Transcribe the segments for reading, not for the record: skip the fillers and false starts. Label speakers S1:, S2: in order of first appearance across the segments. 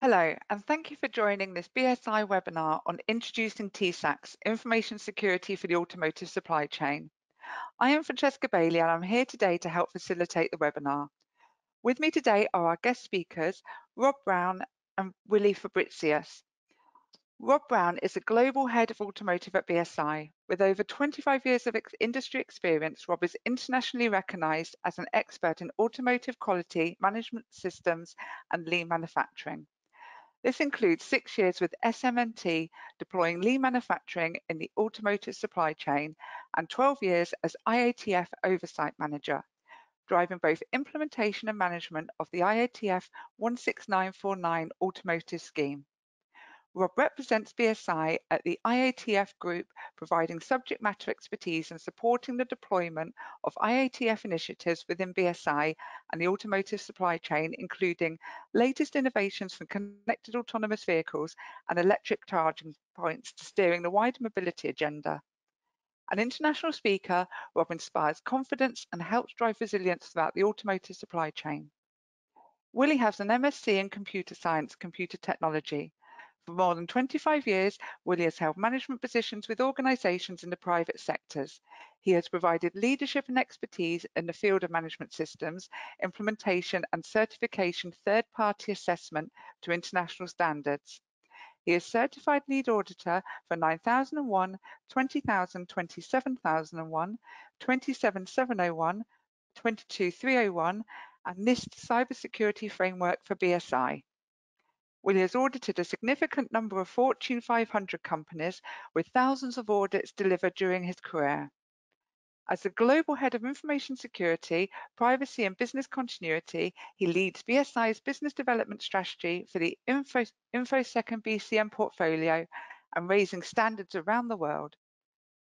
S1: Hello, and thank you for joining this BSI webinar on introducing TISAX, information security for the automotive supply chain. I am Francesca Bailey and I'm here today to help facilitate the webinar. With me today are our guest speakers, Rob Brown and Willie Fabricius. Rob Brown is the Global Head of Automotive at BSI. With over 25 years of industry experience, Rob is internationally recognized as an expert in automotive quality management systems and lean manufacturing. This includes 6 years with SMT deploying lean manufacturing in the automotive supply chain and 12 years as IATF Oversight Manager, driving both implementation and management of the IATF 16949 automotive scheme. Rob represents BSI at the IATF Group, providing subject matter expertise and supporting the deployment of IATF initiatives within BSI and the automotive supply chain, including latest innovations from connected autonomous vehicles and electric charging points to steering the wider mobility agenda. An international speaker, Rob inspires confidence and helps drive resilience throughout the automotive supply chain. Willie has an MSc in Computer Science, Computer Technology. For more than 25 years, Willie has held management positions with organisations in the private sectors. He has provided leadership and expertise in the field of management systems, implementation and certification third-party assessment to international standards. He is certified lead auditor for 9001, 20000, 27001, 27701, 22301, and NIST Cybersecurity Framework for BSI. Willie has audited a significant number of Fortune 500 companies with thousands of audits delivered during his career. As the Global Head of Information Security, Privacy and Business Continuity, he leads BSI's business development strategy for the InfoSec and BCM portfolio and raising standards around the world,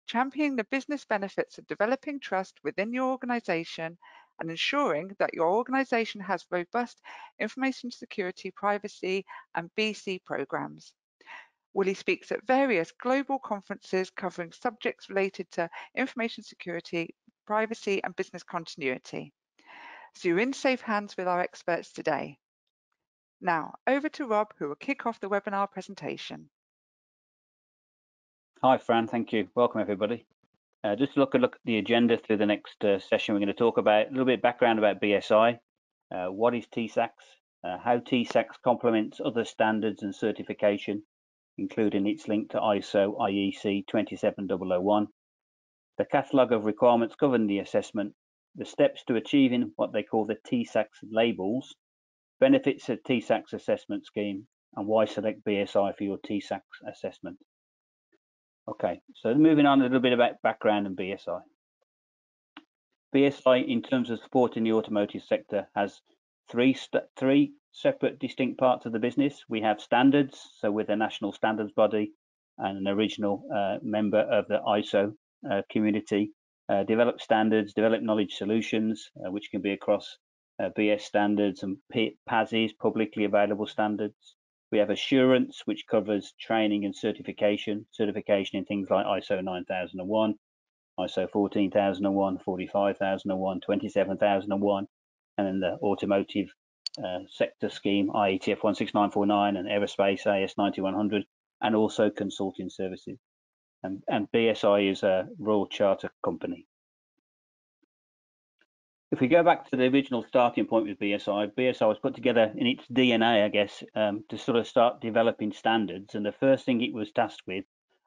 S1: championing the business benefits of developing trust within your organization and ensuring that your organization has robust information security, privacy, and BC programs. Willie speaks at various global conferences covering subjects related to information security, privacy, and business continuity. So you're in safe hands with our experts today. Now, over to Rob, who will kick off the webinar presentation.
S2: Hi, Fran. Thank you. Welcome, everybody. Just to look at the agenda through the next session, we're going to talk about a little bit of background about BSI, what is TISAX, how TISAX complements other standards and certification, including its link to ISO IEC 27001, the catalogue of requirements governing the assessment, the steps to achieving what they call the TISAX labels, benefits of TISAX assessment scheme, and why select BSI for your TISAX assessment. Okay, so moving on a little bit about background and BSI. BSI, in terms of supporting the automotive sector, has three separate distinct parts of the business. We have standards, so we're the national standards body and an original member of the ISO community. Develop standards, develop knowledge solutions, which can be across BS standards and PASIs, publicly available standards. We have assurance, which covers training and certification in things like ISO 9001, ISO 14001, 45001, 27001, and then the automotive sector scheme, IATF 16949, and aerospace AS 9100, and also consulting services. And BSI is a Royal Charter company. If we go back to the original starting point with BSI was put together in its DNA, I guess, to sort of start developing standards. And the first thing it was tasked with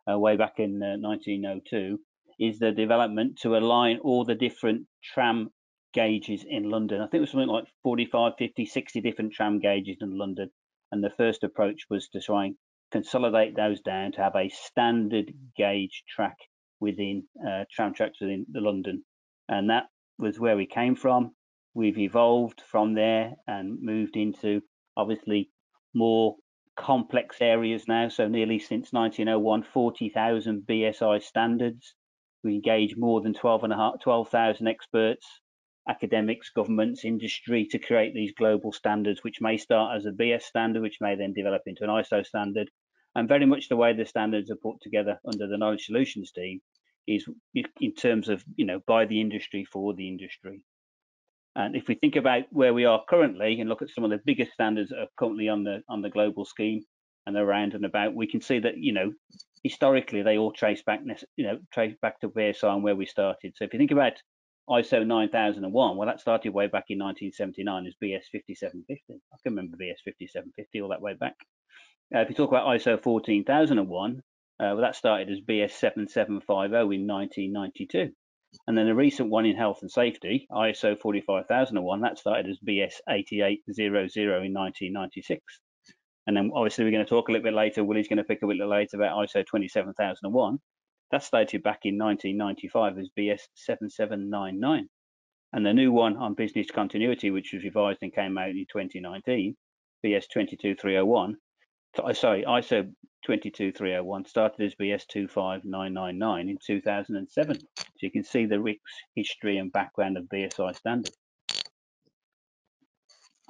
S2: way back in 1902 is the development to align all the different tram gauges in London. I think it was something like 45, 50, 60 different tram gauges in London. And the first approach was to try and consolidate those down to have a standard gauge track within tram tracks within the London. And that was where we came from. We've evolved from there and moved into obviously more complex areas now. So nearly since 1901, 40,000 BSI standards. We engage more than 12,000 experts, academics, governments, industry to create these global standards, which may start as a BS standard, which may then develop into an ISO standard. And very much the way the standards are put together under the Knowledge Solutions team is in terms of, by the industry for the industry. And if we think about where we are currently and look at some of the biggest standards that are currently on the global scheme and around and about, we can see that, you know, historically they all trace back to BSI and where we started. So if you think about ISO 9001, well, that started way back in 1979 as BS 5750. I can remember BS 5750 all that way back. If you talk about ISO 14001, well, that started as BS 7750 in 1992. And then the recent one in health and safety, ISO 45001, that started as BS 8800 in 1996. And then obviously we're going to talk a little bit later, Willie's going to pick up a little later about ISO 27001. That started back in 1995 as BS 7799. And the new one on business continuity, which was revised and came out in 2019, BS 22301, sorry, ISO 22301 started as BS 25999 in 2007. So you can see the rich history and background of BSI standard.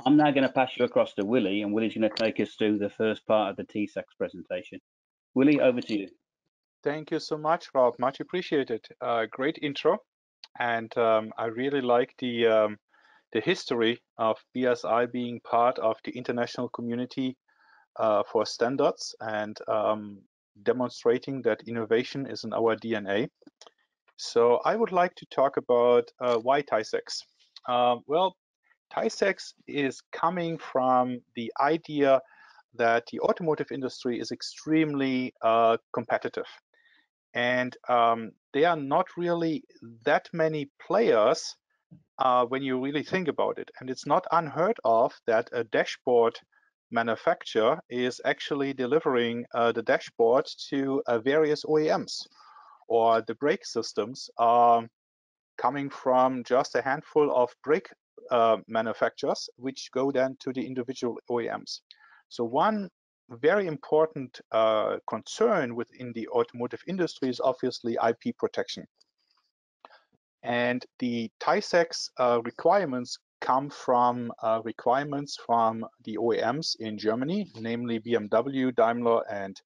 S2: I'm now going to pass you across to Willie, and Willie's going to take us through the first part of the TISAX presentation. Willie, over to you.
S3: Thank you so much, Rob. Much appreciated. Great intro, and I really like the history of BSI being part of the international community for standards and demonstrating that innovation is in our DNA. So I would like to talk about why TISAX. Well, TISAX is coming from the idea that the automotive industry is extremely competitive. And there are not really that many players when you really think about it. And it's not unheard of that a dashboard manufacturer is actually delivering the dashboard to various OEMs, or the brake systems are coming from just a handful of brake manufacturers, which go then to the individual OEMs. So one very important concern within the automotive industry is obviously IP protection. And the TISAX requirements come from requirements from the OEMs in Germany, namely BMW, Daimler, and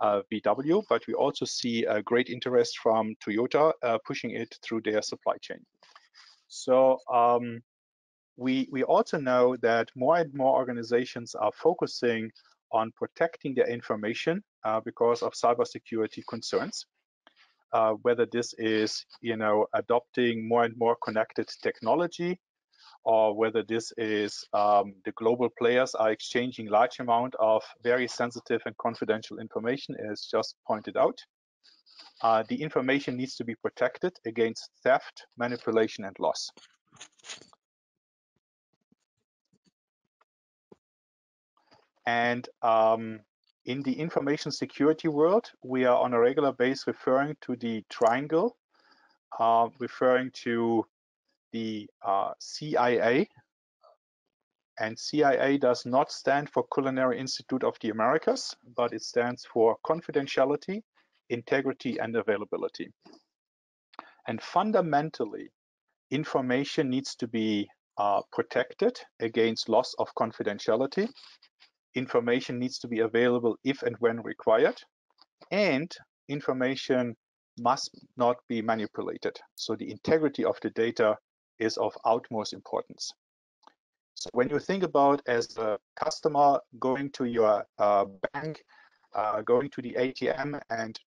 S3: VW, but we also see a great interest from Toyota pushing it through their supply chain. So we also know that more and more organizations are focusing on protecting their information because of cybersecurity concerns. Whether this is, adopting more and more connected technology, or whether this is the global players are exchanging large amount of very sensitive and confidential information, as just pointed out. The information needs to be protected against theft, manipulation, and loss. And in the information security world, we are on a regular basis referring to the triangle, referring to the CIA. And CIA does not stand for Culinary Institute of the Americas, but it stands for confidentiality, integrity, and availability. And fundamentally, information needs to be protected against loss of confidentiality. Information needs to be available if and when required, and information must not be manipulated. So the integrity of the data is of utmost importance. So when you think about, as a customer, going to your bank, going to the ATM and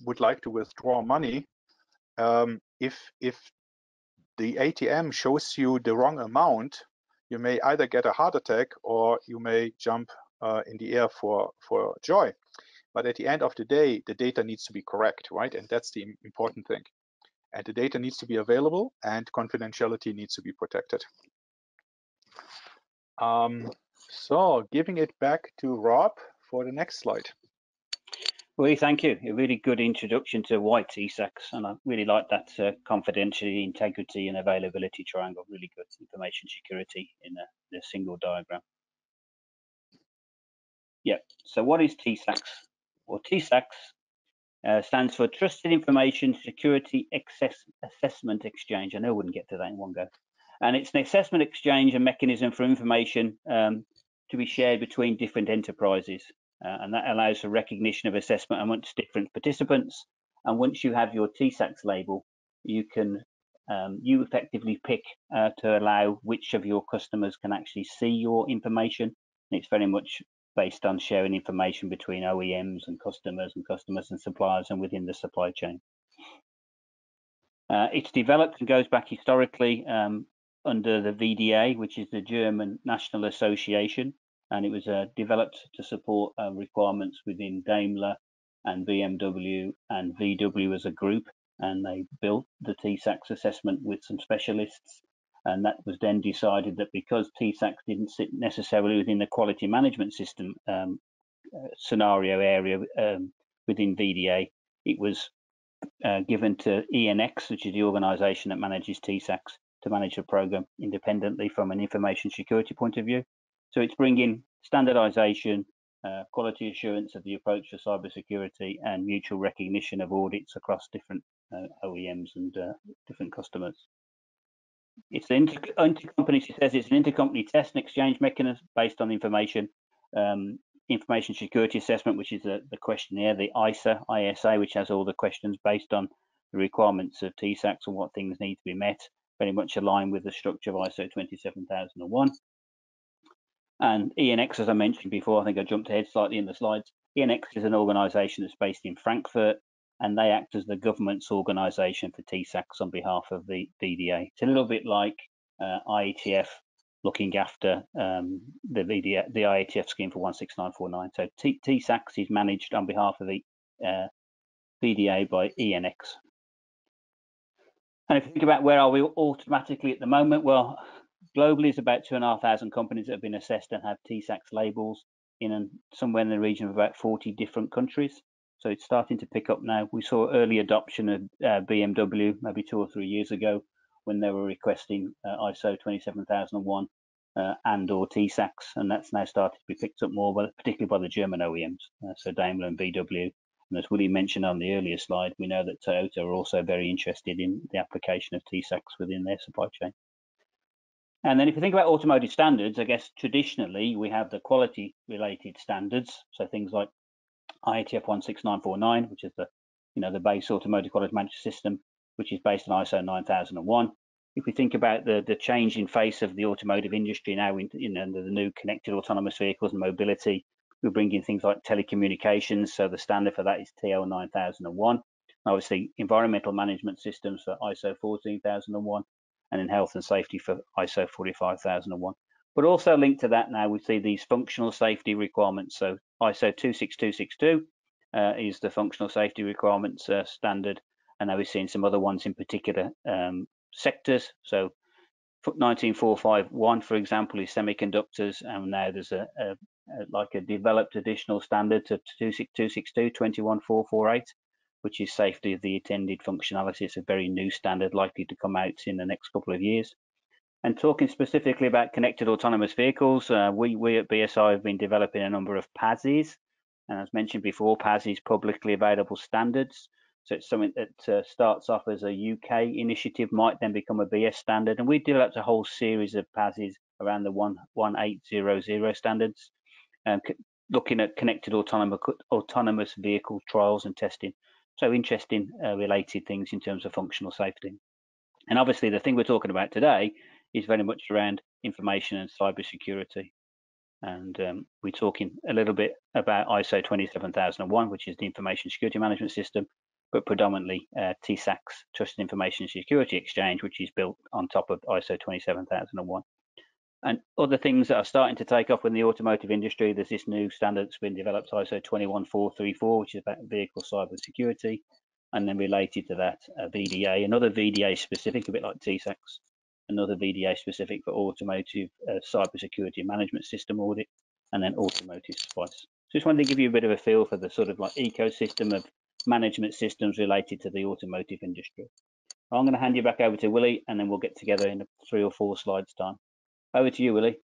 S3: would like to withdraw money, if the ATM shows you the wrong amount, you may either get a heart attack or you may jump in the air for joy. But at the end of the day, the data needs to be correct, right? And that's the important thing. And the data needs to be available, and confidentiality needs to be protected. So giving it back to Rob for the next slide.
S2: Well, thank you. A really good introduction to why TISAX, and I really like that confidentiality, integrity, and availability triangle. Really good information security in a single diagram. Yeah. So what is TISAX? Well, TISAX stands for Trusted Information Security Assessment Exchange. I know I wouldn't get to that in one go. And it's an assessment exchange and mechanism for information to be shared between different enterprises. And that allows for recognition of assessment amongst different participants. And once you have your TISAX label, you can you effectively pick to allow which of your customers can actually see your information. And it's very much based on sharing information between OEMs and customers and suppliers and within the supply chain. It's developed and goes back historically under the VDA, which is the German National Association, and it was developed to support requirements within Daimler and BMW and VW as a group, and they built the TISAX assessment with some specialists, and that was then decided that because TISAX didn't sit necessarily within the quality management system scenario area within VDA, it was given to ENX, which is the organisation that manages TISAX, to manage the program independently from an information security point of view. So it's bringing standardisation, quality assurance of the approach to cybersecurity, and mutual recognition of audits across different OEMs and different customers. It's an intercompany. It says it's an intercompany test and exchange mechanism based on information security assessment, which is the questionnaire, the ISA, which has all the questions based on the requirements of TISAX and what things need to be met, very much aligned with the structure of ISO 27001. And ENX, as I mentioned before, I think I jumped ahead slightly in the slides. ENX is an organisation that's based in Frankfurt, and they act as the government's organisation for TISAX on behalf of the VDA. It's a little bit like IATF looking after the IATF scheme for 16949. So TISAX is managed on behalf of the VDA by ENX. And if you think about where are we automatically at the moment, well, globally it's about 2,500 companies that have been assessed and have TISAX labels in somewhere in the region of about 40 different countries. So it's starting to pick up now. We saw early adoption of BMW maybe 2 or 3 years ago when they were requesting ISO 27001 and or TISAX, and that's now started to be picked up more, particularly by the German OEMs, so Daimler and VW. And as Willie mentioned on the earlier slide, we know that Toyota are also very interested in the application of TISAX within their supply chain. And then if you think about automotive standards, I guess traditionally we have the quality related standards, so things like IATF 16949, which is the base automotive quality management system, which is based on ISO 9001. If we think about the change in face of the automotive industry now under the new connected autonomous vehicles and mobility, we're bringing things like telecommunications, so the standard for that is TL 9001. Obviously, environmental management systems for ISO 14001, and in health and safety for ISO 45001. But also linked to that now, we see these functional safety requirements. So ISO 26262 is the functional safety requirements standard, and now we're seeing some other ones in particular sectors. So 19451, for example, is semiconductors, and now there's a developed additional standard to 26262, 21448, which is safety of the attended functionality. It's a very new standard likely to come out in the next couple of years. And talking specifically about connected autonomous vehicles, we at BSI have been developing a number of PASs. And as mentioned before, PAS is publicly available standards. So it's something that starts off as a UK initiative, might then become a BS standard. And we developed a whole series of PASs around the 1800 standards, looking at connected autonomous vehicle trials and testing. So interesting related things in terms of functional safety. And obviously the thing we're talking about today is very much around information and cybersecurity. And we're talking a little bit about ISO 27001, which is the Information Security Management System, but predominantly TISAX, Trusted Information Security Exchange, which is built on top of ISO 27001. And other things that are starting to take off in the automotive industry, there's this new standard that's been developed, ISO 21434, which is about vehicle cybersecurity. And then related to that, VDA, another VDA specific, a bit like TISAX, another VDA specific for automotive cybersecurity management system audit, and then automotive SPICE. So just wanted to give you a bit of a feel for the sort of like ecosystem of management systems related to the automotive industry. I'm going to hand you back over to Willie, and then we'll get together in 3 or 4 slides time. Over to you, Willie.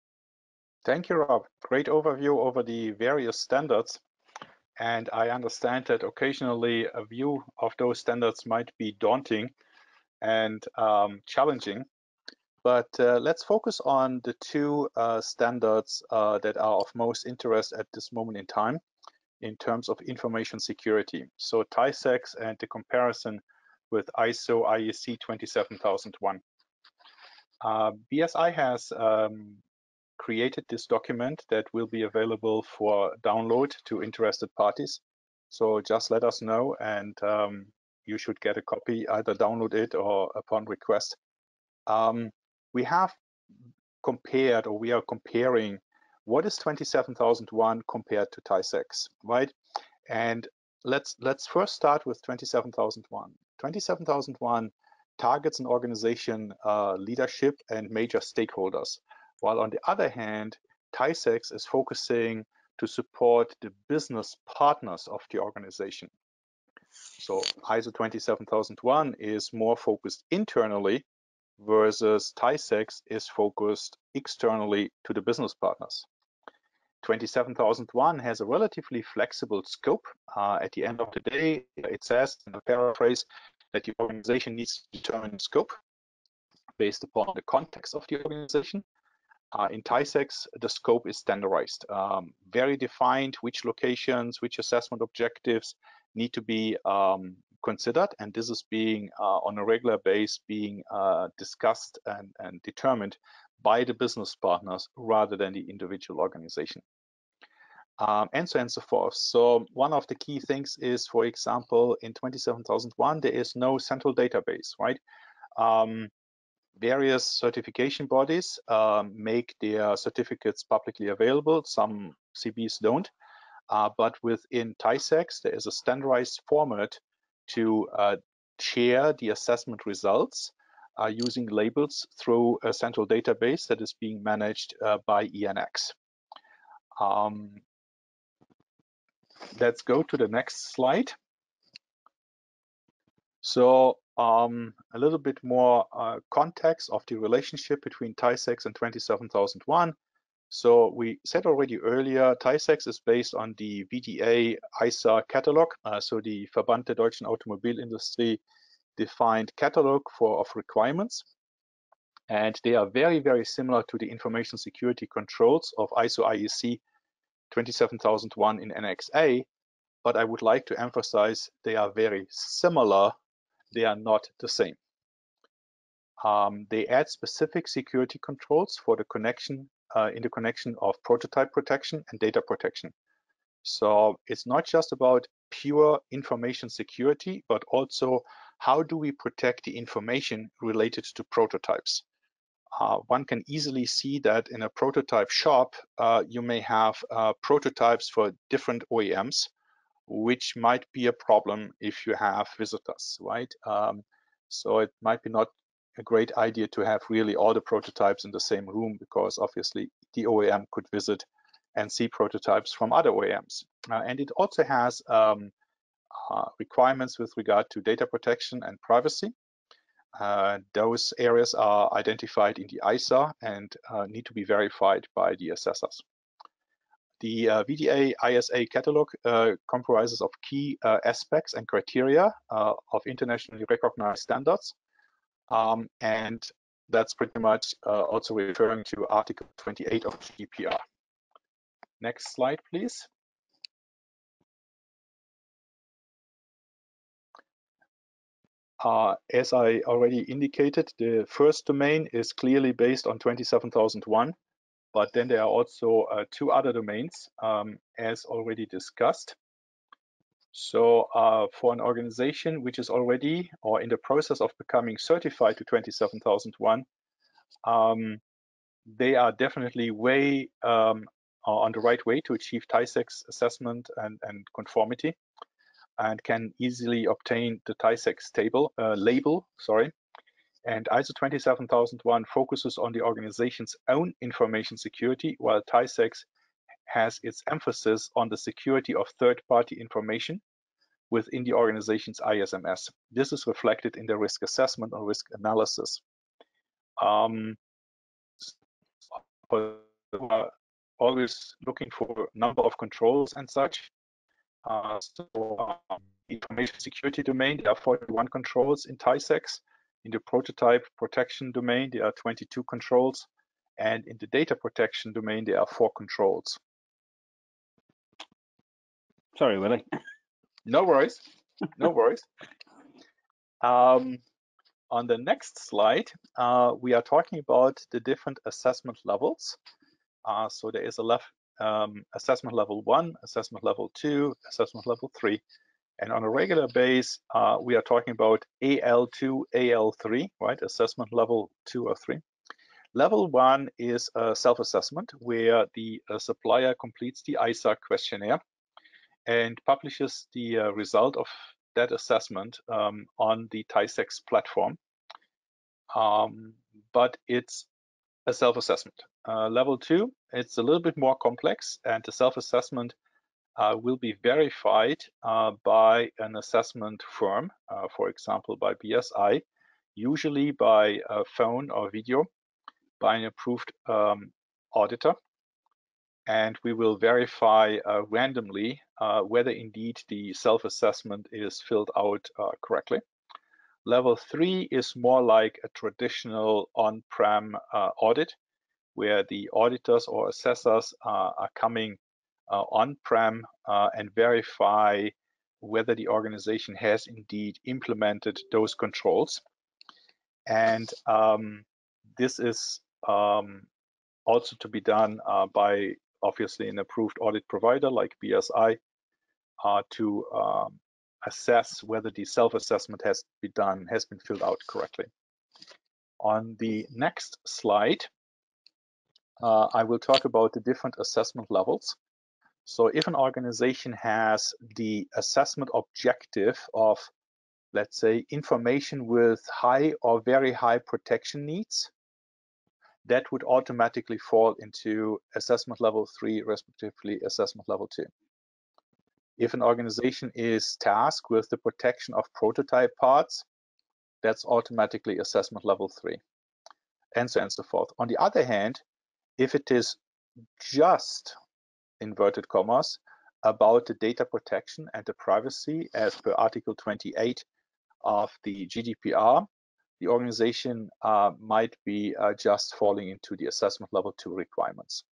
S3: Thank you, Rob. Great overview over the various standards. And I understand that occasionally a view of those standards might be daunting and challenging. But let's focus on the 2 standards that are of most interest at this moment in time in terms of information security. So TISAX and the comparison with ISO IEC 27001. BSI has created this document that will be available for download to interested parties. So just let us know, and you should get a copy, either download it or upon request. We have compared, or we are comparing, what is 27001 compared to TISAX, right? And let's first start with 27001. 27001 targets an organization leadership and major stakeholders, while on the other hand, TISAX is focusing to support the business partners of the organization. So ISO 27001 is more focused internally, versus TISAX is focused externally to the business partners. 27001 has a relatively flexible scope. At the end of the day, it says in a paraphrase that the organization needs to determine the scope based upon the context of the organization. In TISAX, the scope is standardized, very defined which locations, which assessment objectives need to be considered, and this is being on a regular basis being discussed and determined by the business partners rather than the individual organization. And so on and so forth. So one of the key things is, for example, in 27001, there is no central database, right? Various certification bodies make their certificates publicly available. Some CBs don't. But within TISAX, there is a standardized format to share the assessment results using labels through a central database that is being managed by ENX. Let's go to the next slide. So a little bit more context of the relationship between TISAX and 27001. So we said already earlier, TISAX is based on the VDA ISA catalog, so the Verband der Deutschen Automobilindustrie defined catalog of requirements. And they are very, very similar to the information security controls of ISO IEC 27001 in Annex A, but I would like to emphasize they are very similar. They are not the same. They add specific security controls for the connection in the connection of prototype protection and data protection. So it's not just about pure information security, but also how do we protect the information related to prototypes. One can easily see that in a prototype shop, you may have prototypes for different OEMs, which might be a problem if you have visitors, right? So it might be not a great idea to have really all the prototypes in the same room, because obviously the OEM could visit and see prototypes from other OEMs. And it also has requirements with regard to data protection and privacy. Those areas are identified in the ISA and need to be verified by the assessors. The VDA ISA catalog comprises of key aspects and criteria of internationally recognized standards. And that's pretty much also referring to Article 28 of GDPR. Next slide, please. As I already indicated, the first domain is clearly based on 27001, but then there are also two other domains, as already discussed. So for an organization which is already or in the process of becoming certified to 27001, they are definitely way on the right way to achieve TISAX assessment and conformity, and can easily obtain the TISAX label. And ISO 27001 focuses on the organization's own information security, while TISAX has its emphasis on the security of third-party information within the organization's ISMS. This is reflected in the risk assessment or risk analysis. Always looking for number of controls and such. Information security domain, there are 41 controls in TISAX. In the prototype protection domain, there are 22 controls. And in the data protection domain, there are 4 controls.
S2: Sorry, Willie.
S3: No worries. No worries. On the next slide, we are talking about the different assessment levels. So there is a assessment level 1, assessment level 2, assessment level 3. And on a regular base, we are talking about AL2, AL3, right? Assessment level 2 or 3. Level 1 is a self-assessment where the supplier completes the TISAX questionnaire and publishes the result of that assessment on the TISAX platform. But it's a self-assessment. Level 2, it's a little bit more complex, and the self-assessment will be verified by an assessment firm, for example, by BSI, usually by phone or video, by an approved auditor. And we will verify randomly whether indeed the self-assessment is filled out correctly. Level 3 is more like a traditional on-prem audit, where the auditors or assessors are coming on-prem and verify whether the organization has indeed implemented those controls. And this is also to be done by obviously an approved audit provider like BSI to assess whether the self-assessment has been filled out correctly. On the next slide, I will talk about the different assessment levels. So if an organization has the assessment objective of, let's say, information with high or very high protection needs, that would automatically fall into assessment level 3, respectively assessment level 2. If an organization is tasked with the protection of prototype parts, that's automatically assessment level 3, and so on and so forth. On the other hand, if it is just, inverted commas, about the data protection and the privacy as per Article 28 of the GDPR, the organization might be just falling into the assessment level 2 requirements.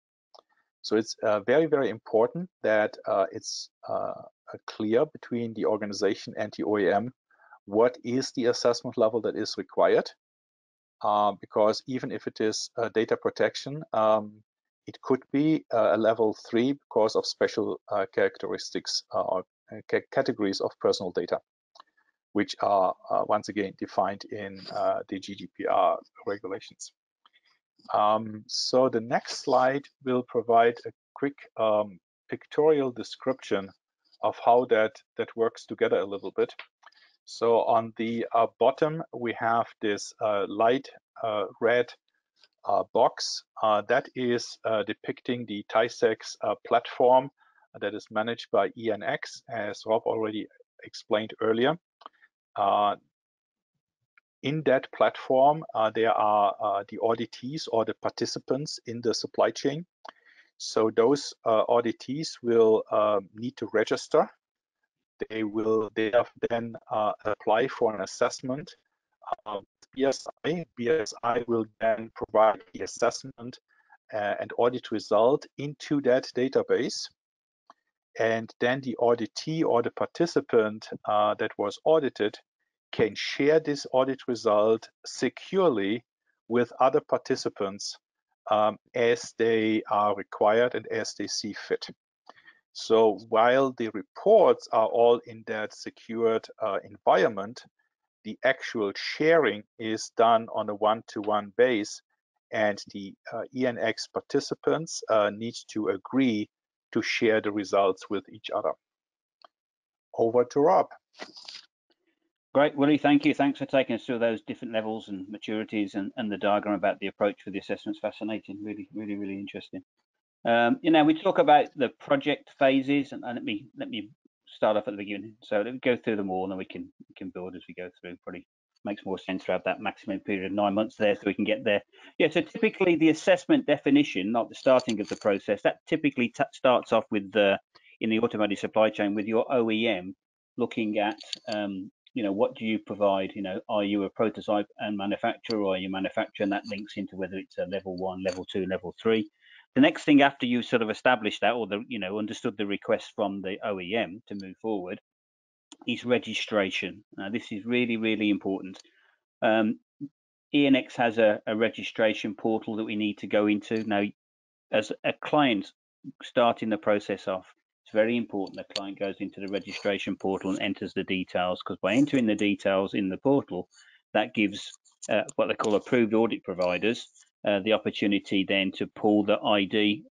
S3: So it's very, very important that it's clear between the organization and the OEM what is the assessment level that is required, because even if it is data protection, it could be a level 3 because of special characteristics or categories of personal data, which are once again defined in the GDPR regulations. So the next slide will provide a quick pictorial description of how that works together a little bit. So on the bottom, we have this light red box that is depicting the TISAX platform that is managed by ENX, as Rob already explained earlier. In that platform, there are the auditees or the participants in the supply chain. So those auditees will need to register. They will then apply for an assessment. BSI will then provide the assessment and audit result into that database. And then the auditee or the participant that was audited can share this audit result securely with other participants as they are required and as they see fit. So while the reports are all in that secured environment, the actual sharing is done on a one-to-one base, and the ENX participants need to agree to share the results with each other. Over to Rob.
S2: Great, Willie, thank you. Thanks for taking us through those different levels and maturities and the diagram about the approach for the assessments. Fascinating, really, really, really interesting. You know, we talk about the project phases, and let me start off at the beginning. So let me go through them all, and then we can build as we go through. Probably makes more sense to have that maximum period of 9 months there, so we can get there. Yeah. So typically, the assessment definition, not the starting of the process, that typically starts off with in the automotive supply chain with your OEM looking at you know, what do you provide? You know, are you a prototype and manufacturer, or are you manufacturer? And that links into whether it's a level 1, level 2, level 3. The next thing after you sort of established that, or you know, understood the request from the OEM to move forward, is registration. Now, this is really, really important. ENX has a registration portal that we need to go into. Now, as a client starting the process off, it's very important the client goes into the registration portal and enters the details, because by entering the details in the portal, that gives what they call approved audit providers the opportunity then to pull the ID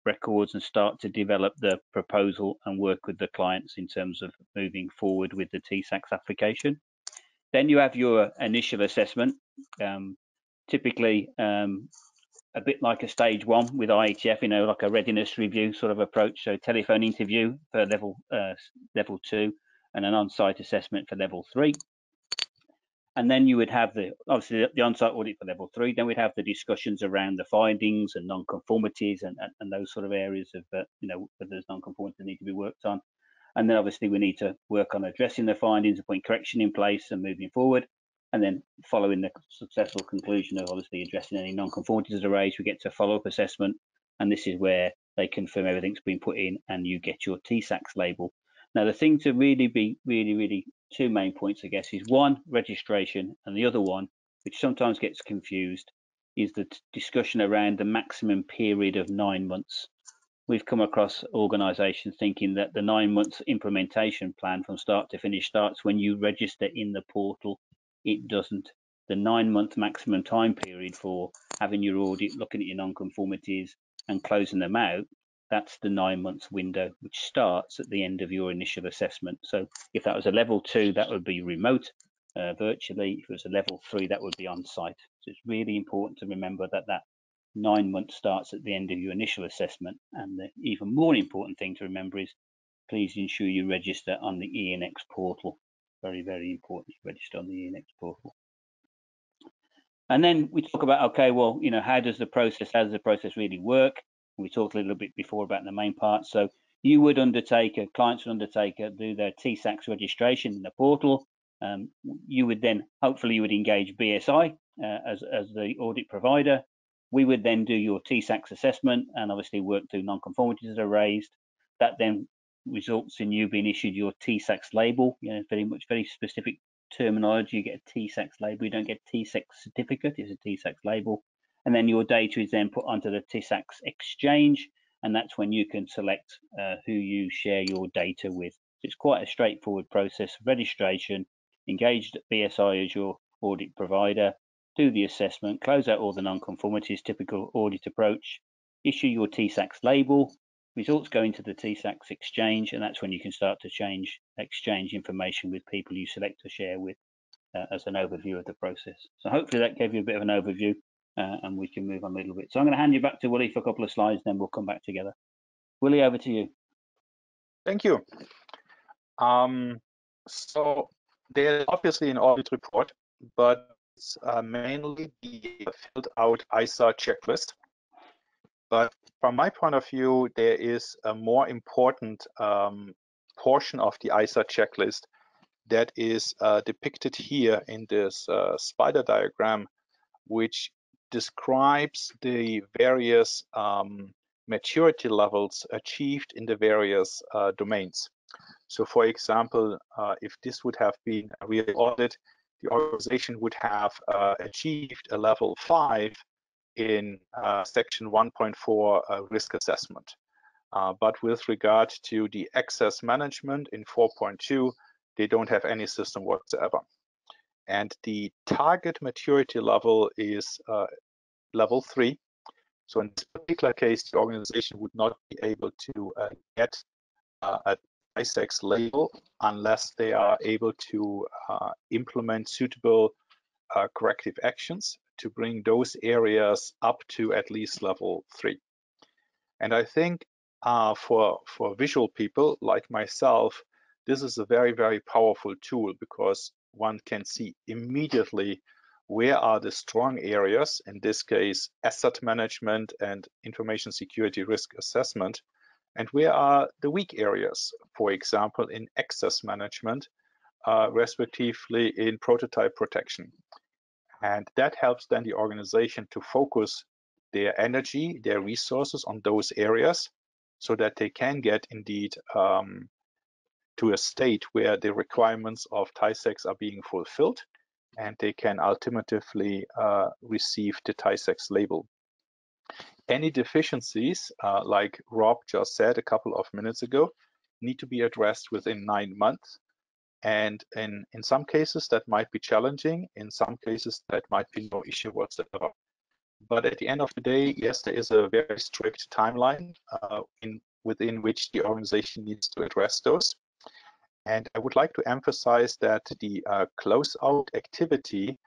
S2: records and start to develop the proposal and work with the clients in terms of moving forward with the TISAX application. Then you have your initial assessment, typically a bit like a stage one with IATF, like a readiness review sort of approach. So telephone interview for level 2 and an on-site assessment for level 3. And then you would have obviously the on-site audit for level 3. Then we'd have the discussions around the findings and non-conformities and those sort of areas of, whether there's non-conformities that need to be worked on. And then obviously we need to work on addressing the findings and putting correction in place and moving forward. And then following the successful conclusion of obviously addressing any non-conformities that are raised, we get to follow-up assessment. And this is where they confirm everything's been put in and you get your TISAX label. Now, the thing to really be really two main points, I guess, is one, registration, and the other one, which sometimes gets confused, is the discussion around the maximum period of 9 months. We've come across organisations thinking that the 9 months implementation plan from start to finish starts when you register in the portal. It doesn't. The 9 month maximum time period for having your audit, looking at your non-conformities and closing them out, that's the 9 months window, which starts at the end of your initial assessment. So if that was a level 2, that would be remote, virtually. If it was a level 3, that would be on site. So it's really important to remember that 9 months starts at the end of your initial assessment. And the even more important thing to remember is please ensure you register on the ENX portal. Very, very important you register on the ENX portal. And then we talk about, okay, well, how does the process really work? We talked a little bit before about the main part. So you would clients would undertake, do their TISAX registration in the portal. You would then, hopefully you would engage BSI as the audit provider. We would then do your TISAX assessment and obviously work through non-conformities that are raised. That then results in you being issued your TISAX label, very specific terminology. You get a TISAX label, you don't get a TISAX certificate, it's a TISAX label. And then your data is then put onto the TISAX exchange, and that's when you can select who you share your data with. So it's quite a straightforward process of registration, engaged BSI as your audit provider, do the assessment, close out all the non-conformities, typical audit approach, issue your TISAX label, results go into the TISAX exchange, and that's when you can start to exchange information with people you select to share with as an overview of the process. So hopefully that gave you a bit of an overview and we can move on a little bit. So I'm going to hand you back to Willie for a couple of slides, then we'll come back together. Willie, over to you.
S3: Thank you. So there's obviously an audit report, but it's mainly the filled out ISA checklist. But from my point of view, there is a more important portion of the ISA checklist that is depicted here in this spider diagram, which describes the various maturity levels achieved in the various domains. So for example, if this would have been a real audit, the organization would have achieved a level 5 in section 1.4 risk assessment. But with regard to the access management in 4.2, they don't have any system whatsoever. And the target maturity level is level 3. So in this particular case, the organization would not be able to get a TISAX label unless they are able to implement suitable corrective actions to bring those areas up to at least level 3. And I think for visual people like myself, this is a very, very powerful tool because one can see immediately where are the strong areas, in this case, asset management and information security risk assessment, and where are the weak areas, for example, in access management, respectively in prototype protection. And that helps then the organization to focus their energy, their resources on those areas so that they can get indeed to a state where the requirements of TISAX are being fulfilled, and they can ultimately receive the TISAX label. Any deficiencies, like Rob just said a couple of minutes ago, need to be addressed within 9 months. And in some cases that might be challenging, in some cases that might be no issue whatsoever. But at the end of the day, yes, there is a very strict timeline within which the organization needs to address those. And I would like to emphasize that the closeout activity,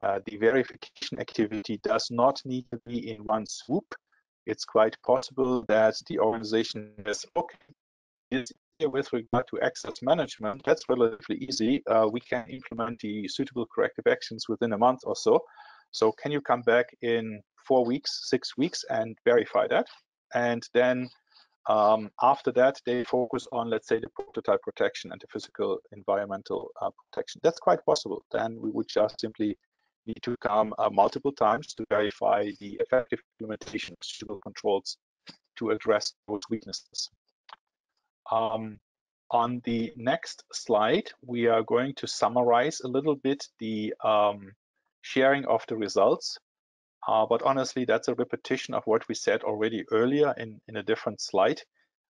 S3: the verification activity, does not need to be in one swoop. It's quite possible that the organization says, okay, with regard to access management, that's relatively easy. We can implement the suitable corrective actions within a month or so. So can you come back in 4 weeks, 6 weeks and verify that? And then after that, they focus on, let's say, the prototype protection and the physical environmental protection. That's quite possible. Then we would just simply need to come multiple times to verify the effective implementation of suitable controls to address those weaknesses. On the next slide, we are going to summarize a little bit the sharing of the results. But honestly, that's a repetition of what we said already earlier in a different slide.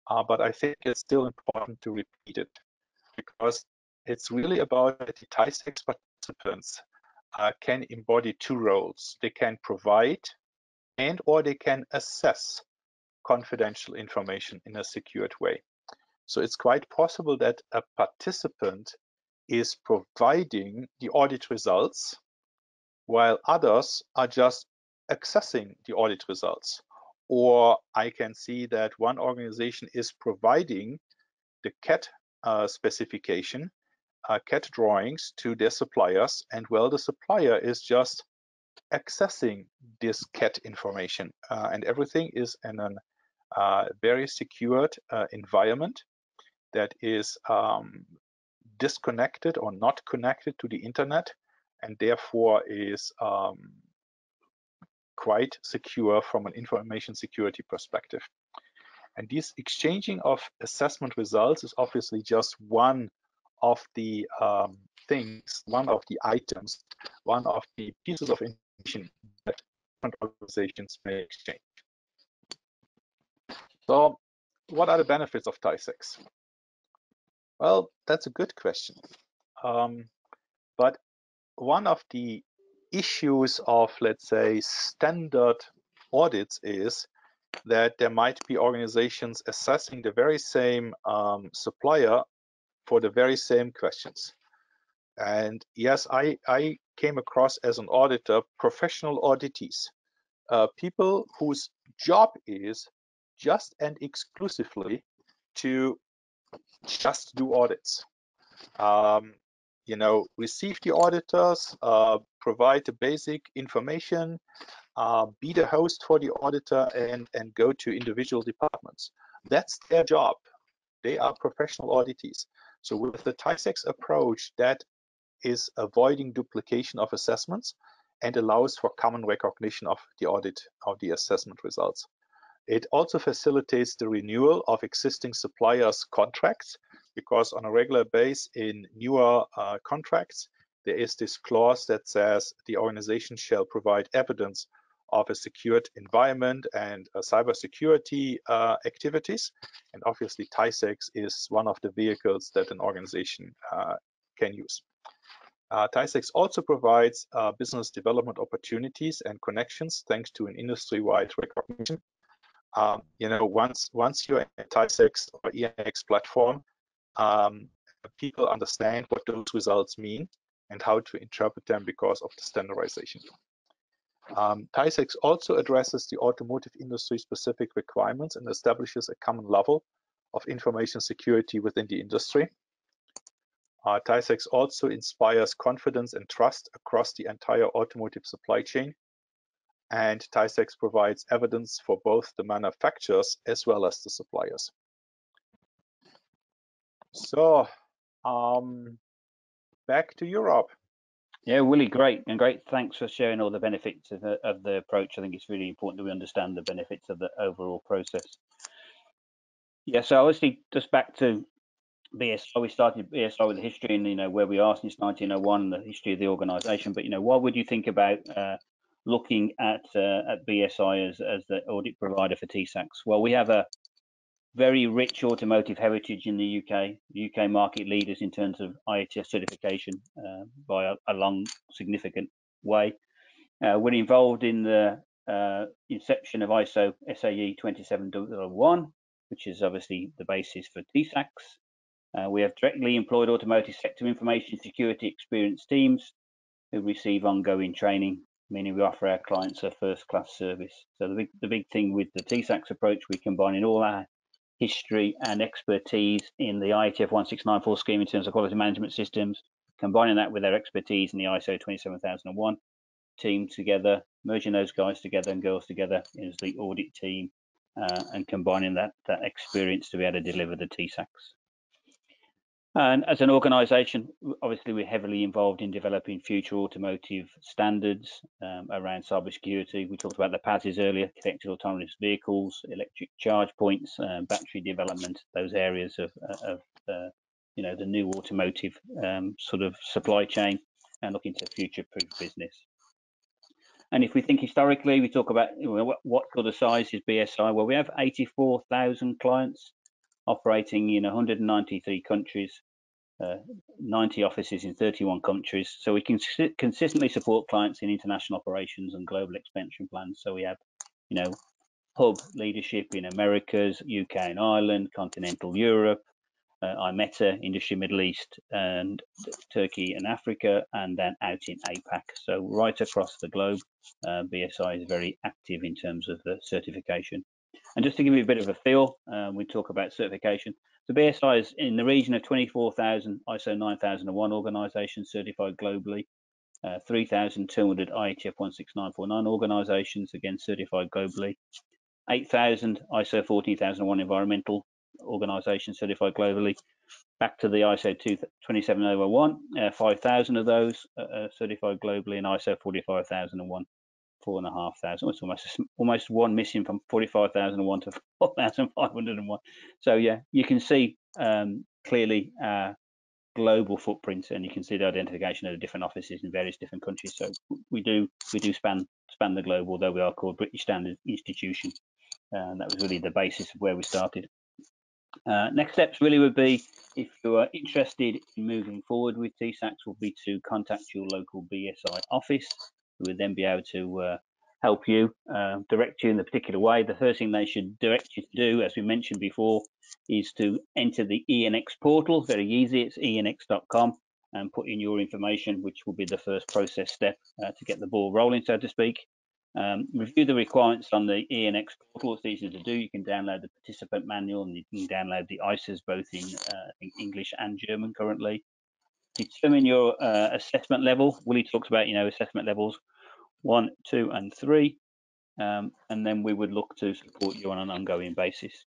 S3: But I think it's still important to repeat it, because it's really about that the TISAX participants can embody two roles. They can provide and/or they can assess confidential information in a secured way. So it's quite possible that a participant is providing the audit results while others are just accessing the audit results. Or I can see that one organization is providing the CAT specification, CAT drawings to their suppliers, and well, the supplier is just accessing this CAT information, and everything is in a very secured environment that is disconnected or not connected to the internet, and therefore is quite secure from an information security perspective. And this exchanging of assessment results is obviously just one of the things, one of the items, one of the pieces of information that different organizations may exchange. So what are the benefits of TISAX? Well, that's a good question. But one of the issues of, let's say, standard audits is that there might be organizations assessing the very same supplier for the very same questions. And yes, I came across as an auditor professional auditees, people whose job is just and exclusively to just do audits. You know, receive the auditors, provide the basic information, be the host for the auditor, and go to individual departments. That's their job. They are professional auditees. So with the TISAX approach, that is avoiding duplication of assessments and allows for common recognition of the audit of the assessment results. It also facilitates the renewal of existing suppliers' contracts, because on a regular basis in newer contracts, there is this clause that says the organization shall provide evidence of a secured environment and cybersecurity activities. And obviously, TISAX is one of the vehicles that an organization can use. TISAX also provides business development opportunities and connections thanks to an industry-wide recognition. You know, once you're in a TISAX or ENX platform, people understand what those results mean and how to interpret them because of the standardization. TISAX also addresses the automotive industry specific requirements and establishes a common level of information security within the industry. TISAX also inspires confidence and trust across the entire automotive supply chain. And TISAX provides evidence for both the manufacturers as well as the suppliers. So, back to Europe.
S2: Yeah, Willie, great. And great. Thanks for sharing all the benefits of the approach. I think it's really important that we understand the benefits of the overall process. Yeah, so obviously just back to BSI. We started BSI with the history and where we are since 1901 and the history of the organisation. But what would you think about looking at BSI as the audit provider for TISAX? Well, we have a very rich automotive heritage in the UK. UK market leaders in terms of IATF certification by a long, significant way. We're involved in the inception of ISO SAE 27001, which is obviously the basis for TISAX. We have directly employed automotive sector information security experienced teams who receive ongoing training, meaning we offer our clients a first-class service. So the big thing with the TISAX approach, we combine in all our history and expertise in the IATF 16944 scheme in terms of quality management systems, combining that with our expertise in the ISO 27001 team together, merging those guys together and girls together as the audit team, and combining that experience to be able to deliver the TISAX. And as an organisation, obviously we're heavily involved in developing future automotive standards around cybersecurity. We talked about the PASs earlier, connected autonomous vehicles, electric charge points, battery development, those areas of the new automotive sort of supply chain, and looking to future-proof business. And if we think historically, we talk about what sort of size is BSI? Well, we have 84,000 clients operating in 193 countries, 90 offices in 31 countries. So we can consistently support clients in international operations and global expansion plans. So we have, hub leadership in Americas, UK and Ireland, continental Europe, IMETA, Industry Middle East, and Turkey and Africa, and then out in APAC. So right across the globe, BSI is very active in terms of the certification. And just to give you a bit of a feel, we talk about certification. So BSI is in the region of 24,000 ISO 9001 organisations certified globally, 3,200 IATF 16949 organisations, again certified globally, 8,000 ISO 14001 environmental organisations certified globally. Back to the ISO 27001, 5,000 of those are certified globally, and ISO 45001, 4,500. It's almost one missing from 45,001 to 4,501. So yeah, you can see clearly our global footprint, and you can see the identification of the different offices in various different countries. So we do span the globe, although we are called British Standard Institution. And that was really the basis of where we started. Next steps really would be, if you are interested in moving forward with TISAX, will be to contact your local BSI office, who would then be able to help you, direct you in the particular way. The first thing they should direct you to do, as we mentioned before, is to enter the ENX portal. Very easy, it's enx.com, and put in your information, which will be the first process step to get the ball rolling, so to speak. Review the requirements on the ENX portal. It's easy to do. You can download the participant manual, and you can download the ISAs both in I think English and German currently. Determine your assessment level. Willie talks about assessment levels 1, 2, and 3, and then we would look to support you on an ongoing basis.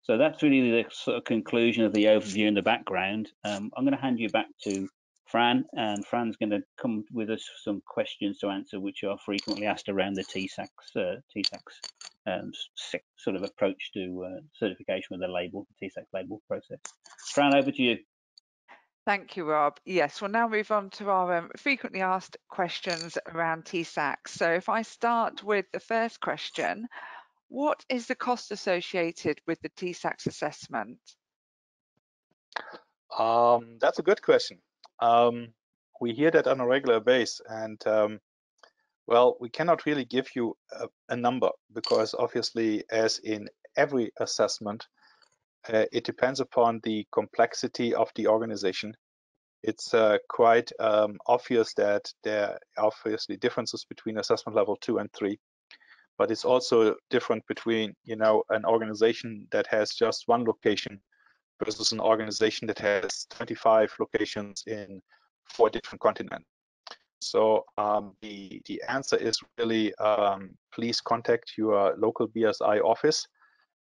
S2: So that's really the sort of conclusion of the overview in the background. I'm going to hand you back to Fran, and Fran's going to come with us some questions to answer, which are frequently asked around the TISAX sort of approach to certification with the label, the TISAX label process. Fran, over to you.
S1: Thank you, Rob. Yes, we'll now move on to our frequently asked questions around TISAX. So if I start with the first question, what is the cost associated with the TISAX assessment?
S3: That's a good question. We hear that on a regular basis, and well, we cannot really give you a number, because obviously, as in every assessment, it depends upon the complexity of the organization. It's quite obvious that there are obviously differences between assessment level 2 and 3, but it's also different between an organization that has just one location versus an organization that has 25 locations in 4 different continents. So the answer is really, please contact your local BSI office,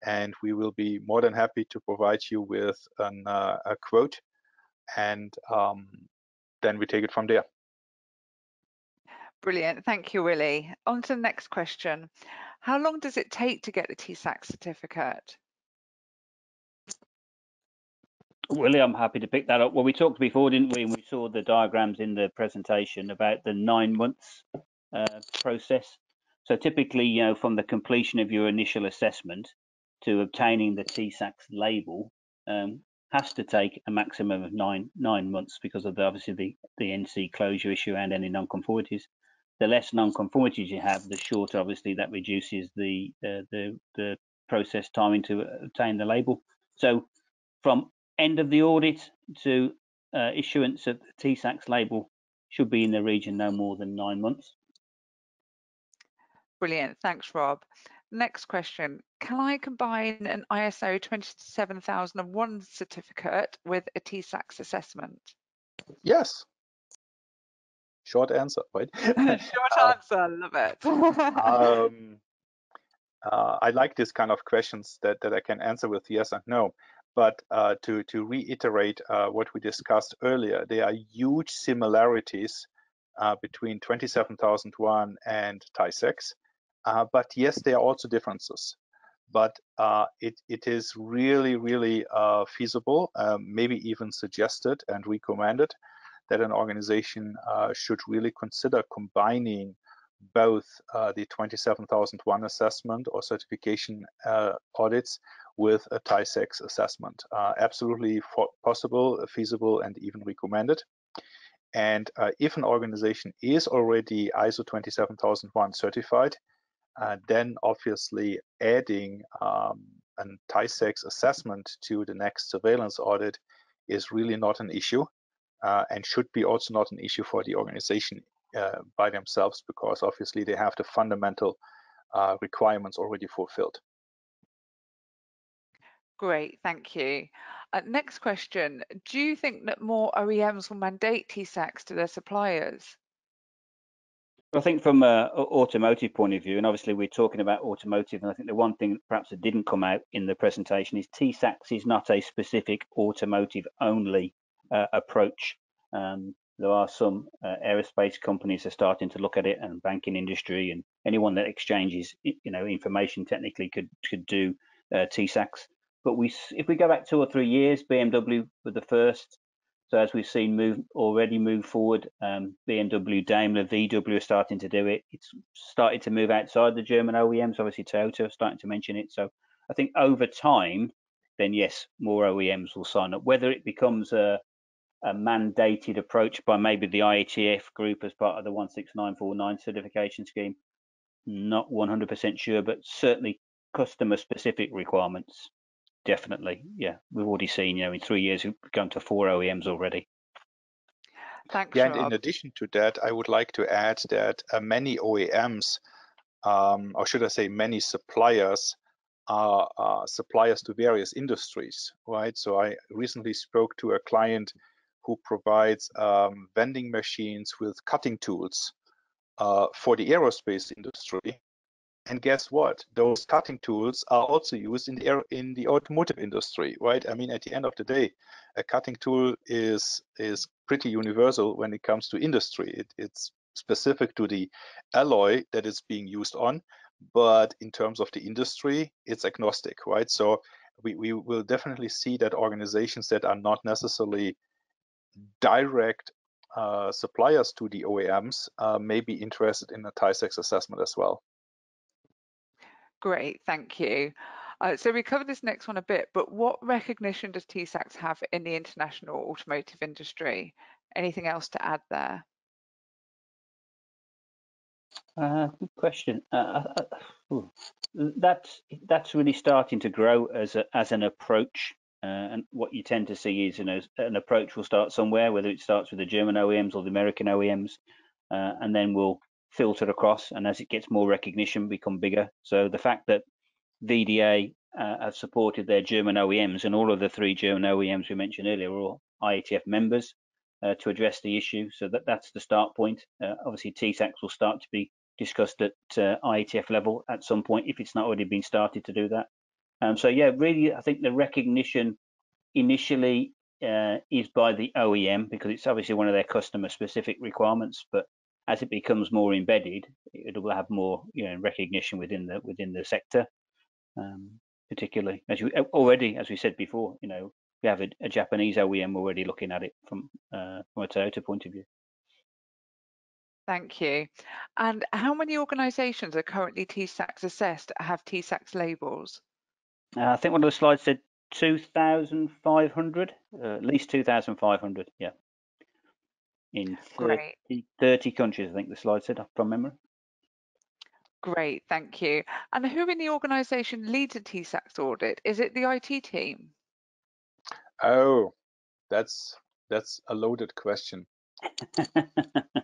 S3: and we will be more than happy to provide you with a quote, and then we take it from there.
S1: Brilliant. Thank you, Willie. On to the next question. How long does it take to get the TISAX certificate?
S2: Willie, I'm happy to pick that up. Well, we talked before, didn't we? And we saw the diagrams in the presentation about the 9 months process. So typically, you know, from the completion of your initial assessment to obtaining the TISAX label, has to take a maximum of nine months because of obviously the NC closure issue and any non-conformities. The less non-conformities you have, the shorter obviously that reduces the process timing to obtain the label. So from end of the audit to issuance of the TISAX label should be in the region no more than 9 months.
S1: Brilliant, thanks Rob. Next question, can I combine an ISO 27001 certificate with a TISAX assessment?
S3: Yes. Short answer, right?
S1: Short answer, love it.
S3: I like this kind of questions that I can answer with yes and no. But to reiterate what we discussed earlier, there are huge similarities between 27001 and TISAX. But yes, there are also differences. But it is really feasible, maybe even suggested and recommended that an organization should really consider combining both the 27001 assessment or certification audits with a TISAX assessment. Absolutely possible, feasible, and even recommended. And if an organization is already ISO 27001 certified, then obviously adding a TISAX assessment to the next surveillance audit is really not an issue, and should be also not an issue for the organization by themselves, because obviously they have the fundamental requirements already fulfilled.
S1: Great, thank you. Next question, do you think that more OEMs will mandate TISAX to their suppliers?
S2: I think from an automotive point of view, and obviously we're talking about automotive, and I think the one thing perhaps that didn't come out in the presentation is TISAX is not a specific automotive only approach. There are some aerospace companies are starting to look at it, and banking industry, and anyone that exchanges, you know, information technically could do TISAX. But if we go back 2 or 3 years, BMW were the first. So as we've seen already move forward, BMW, Daimler, VW are starting to do it. It's started to move outside the German OEMs. Obviously, Toyota are starting to mention it. So I think over time, then yes, more OEMs will sign up. Whether it becomes a mandated approach by maybe the IATF group as part of the 16949 certification scheme, not 100% sure, but certainly customer-specific requirements. Definitely, yeah. We've already seen, you know, in 3 years we've gone to 4 OEMs already.
S1: Thanks,
S3: Yeah, and
S1: Rob.
S3: in addition to that, I would like to add that many OEMs, or should I say many suppliers, are suppliers to various industries, right? So I recently spoke to a client who provides vending machines with cutting tools for the aerospace industry. And guess what? Those cutting tools are also used in the automotive industry, right? I mean, at the end of the day, a cutting tool is pretty universal when it comes to industry. It's specific to the alloy that it's being used on, but in terms of the industry, it's agnostic, right? So we will definitely see that organizations that are not necessarily direct suppliers to the OEMs may be interested in a TISAX assessment as well.
S1: Great, thank you. So we covered this next one a bit, but what recognition does TISAX have in the international automotive industry? Anything else to add there?
S2: Good question. That's really starting to grow as an approach, and what you tend to see is, you know, an approach will start somewhere, whether it starts with the German OEMs or the American OEMs, and then will filter across, and as it gets more recognition, become bigger. So the fact that VDA have supported their German OEMs, and all of the 3 German OEMs we mentioned earlier are all IATF members to address the issue. So that's the start point. Obviously, TISAX will start to be discussed at IATF level at some point if it's not already been started to do that. So yeah, really, I think the recognition initially is by the OEM because it's obviously one of their customer-specific requirements, but as it becomes more embedded, it will have more, you know, recognition within the sector. Particularly as we said before, you know, we have a Japanese OEM already looking at it from a Toyota point of view.
S1: Thank you. And how many organisations are currently TISAX assessed have TISAX labels?
S2: I think one of the slides said 2,500, at least 2,500, yeah. In 30 countries, I think the slide said, from memory.
S1: Great, thank you. And who in the organisation leads a TISAX audit? Is it the IT team?
S3: Oh, that's a loaded question.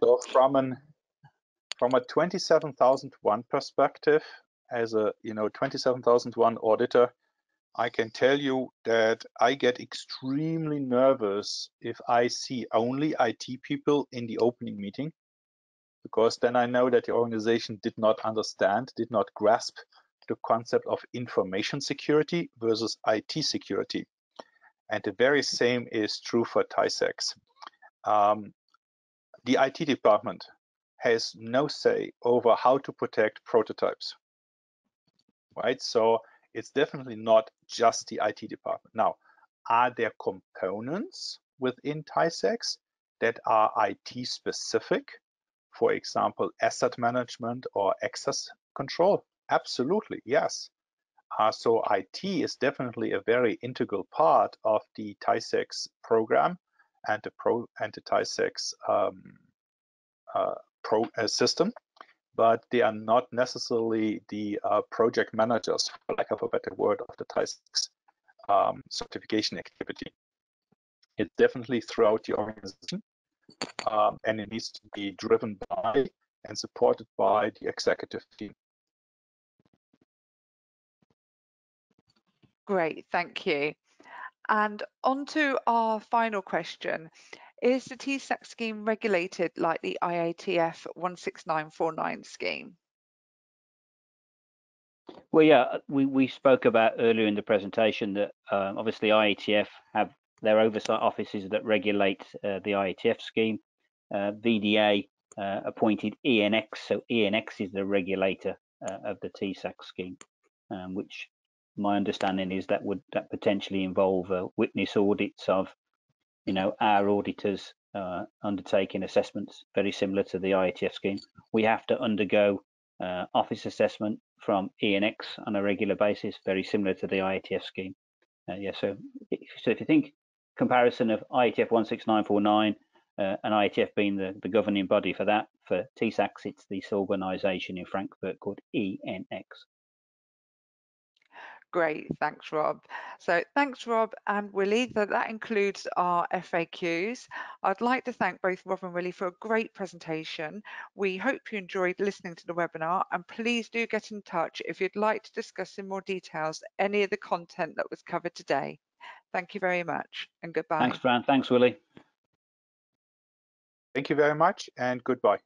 S3: So from a 27001 perspective, as a 27001 auditor, I can tell you that I get extremely nervous if I see only IT people in the opening meeting, because then I know that the organization did not understand, did not grasp the concept of information security versus IT security. And the very same is true for TISAX. The IT department has no say over how to protect prototypes, right? So it's definitely not just the IT department. Now, are there components within TISAX that are IT specific? For example, asset management or access control? Absolutely, yes. So IT is definitely a very integral part of the TISAX program and the TISAX system, but they are not necessarily the project managers, for lack of a better word, of the TISAX certification activity. It's definitely throughout the organization, and it needs to be driven by and supported by the executive team.
S1: Great, thank you. And on to our final question. Is the TISAX scheme regulated like the IATF 16949 scheme?
S2: Well, yeah, we spoke about earlier in the presentation that obviously IATF have their oversight offices that regulate the IATF scheme. VDA appointed ENX, so ENX is the regulator of the TISAX scheme, which my understanding is that would potentially involve witness audits of, our auditors undertaking assessments very similar to the IATF scheme. We have to undergo office assessment from ENX on a regular basis, very similar to the IATF scheme. Yeah, so if you think comparison of IATF 16949 and IATF being the governing body for that, for TISAX, it's this organisation in Frankfurt called ENX.
S1: Great, thanks, Rob. So thanks, Rob and Willie. That includes our FAQs. I'd like to thank both Rob and Willie for a great presentation. We hope you enjoyed listening to the webinar, and please do get in touch if you'd like to discuss in more details any of the content that was covered today. Thank you very much and goodbye.
S2: Thanks, Fran. Thanks, Willie.
S3: Thank you very much and goodbye.